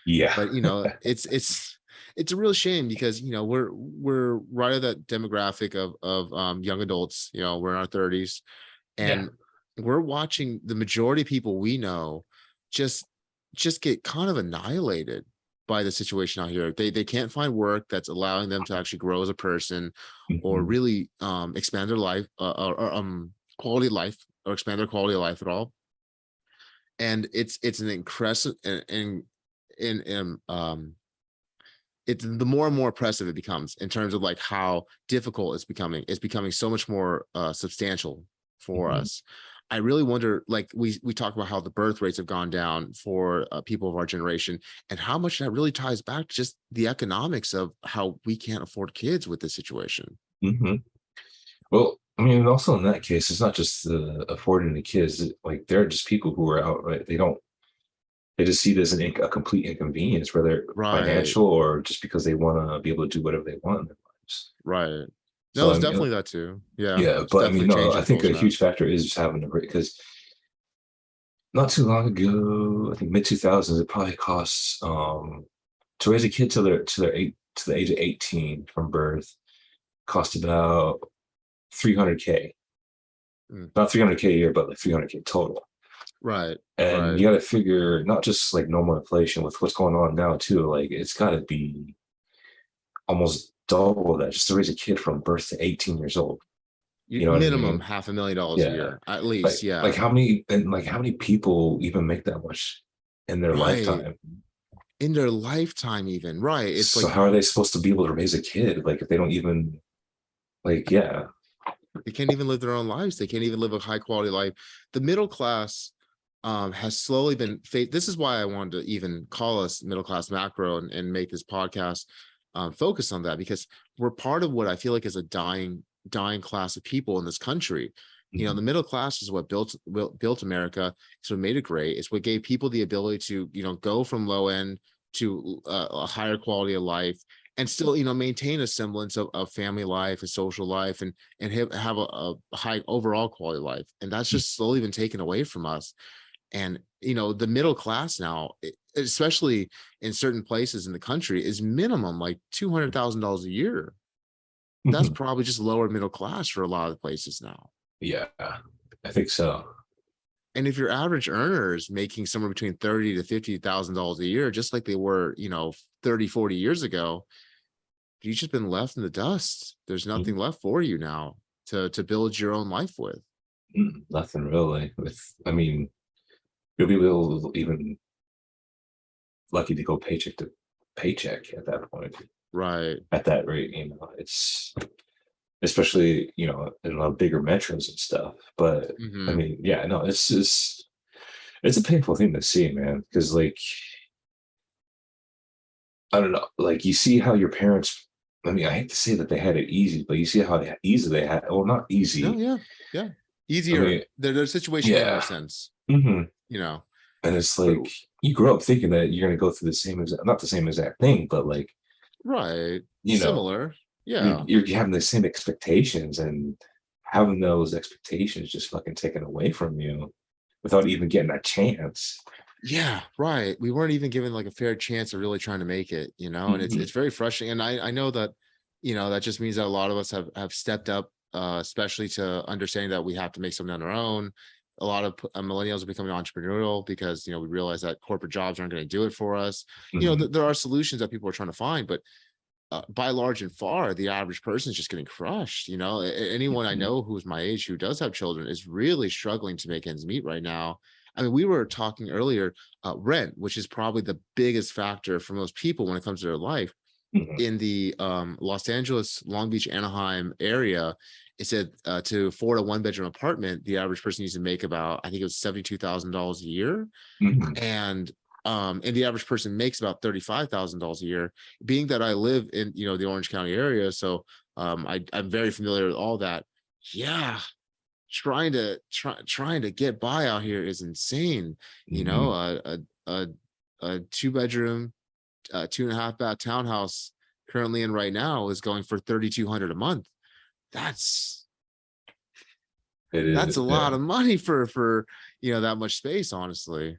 Yeah. But it's a real shame because we're right at that demographic of young adults. We're in our 30s, Yeah. and we're watching the majority of people we know just get kind of annihilated by the situation out here. They can't find work that's allowing them to actually grow as a person, or Mhm. really expand their life, or quality of life, or expand their quality of life at all. And it's an incredible, and it's the more and more oppressive it becomes in terms of like how difficult it's becoming so much more substantial for Mhm. us. I really wonder, like we talk about how the birth rates have gone down for people of our generation, and how much that really ties back to just the economics of how we can't afford kids with this situation. Mhm. Well, I mean, also in that case, it's not just the affording the kids. Like there are just people who are out, right? They just see it as a complete inconvenience, whether Right, financial or just because they want to be able to do whatever they want in their lives. right. No, So I it's mean, definitely that too. Yeah, yeah, it's but I mean, definitely no, I changing think people's a map. huge factor is just having a break because not too long ago, I think mid 2000s, it probably costs to raise a kid to the age of 18 from birth cost about 300K. Mm, Not 300K a year, but like 300K total. right, And right. you got to figure not just like normal inflation with what's going on now too. Like it's got to be almost double that just to raise a kid from birth to 18 years old. You know what I Minimum mean? $500,000 a Yeah. year at least. Like Yeah, how many people even make that much in their right. lifetime? In their lifetime, even, right. It's So like how are they supposed to be able to raise a kid like if they don't even like yeah. they can't even live their own lives. They can't even live a high quality life. The middle class has slowly been this is why I wanted to even call us middle class macro, and make this podcast focus on that, because we're part of what I feel like is a dying class of people in this country. Mhm. The middle class is what built America. It's what made it great. It's what gave people the ability to go from low end to a higher quality of life, and still maintain a semblance of family life, a social life, and have a high overall quality of life. And that's just slowly been taken away from us. And the middle class now, especially in certain places in the country, is minimum like $200,000 a year. That's Mhm. probably just lower middle class for a lot of the places now. Yeah. I think so. And if your average earner is making somewhere between 30 to $50,000 a year, just like they were 30, 40 years ago, you've just been left in the dust. There's nothing left for you now to build your own life with. Nothing really. With I mean, you'll be able even lucky to go paycheck to paycheck at that point. Right. At that rate, it's especially, in a bigger metros and stuff. But I Hmm. mean, yeah, no, it's just it's a painful thing to see, man. Because like I don't know, like you see how your parents. I mean, I hate to say that they had it easy, but you see how easy they had. Well, not No, easy. yeah, yeah. I Easier. mean, Their situation made more yeah. sense, hmm you know. And it's But like you grow up thinking that you're gonna go through the same exact, not the same exact thing, but like right. you know, Similar. Yeah. you're having the same expectations and having those expectations just fucking taken away from you without even getting a chance. Yeah, right. We weren't even given like a fair chance of really trying to make it. And it's Mhm, it's very frustrating. And I know that, that just means that a lot of us have stepped up, especially to understanding that we have to make something on our own. A lot of millennials are becoming entrepreneurial because we realize that corporate jobs aren't going to do it for us. mhm, There are solutions that people are trying to find, but by large and far, the average person is just getting crushed. Anyone I mhm, know who's my age who does have children is really struggling to make ends meet right now. I mean, we were talking earlier, rent, which is probably the biggest factor for most people when it comes to their life. mhm, In the Los Angeles, Long Beach, Anaheim area, it said to afford a one-bedroom apartment, the average person needs to make about, I think it was $72,000 a year, mhm. and the average person makes about $35,000 a year. Being that I live in the Orange County area, so I'm very familiar with all that. Yeah, trying to get by out here is insane. you know Mhm. a a, a, a two-bedroom, 2.5 bath townhouse currently in right now is going for 3,200 a month. that's It that's a is, lot yeah. of money for that much space, honestly.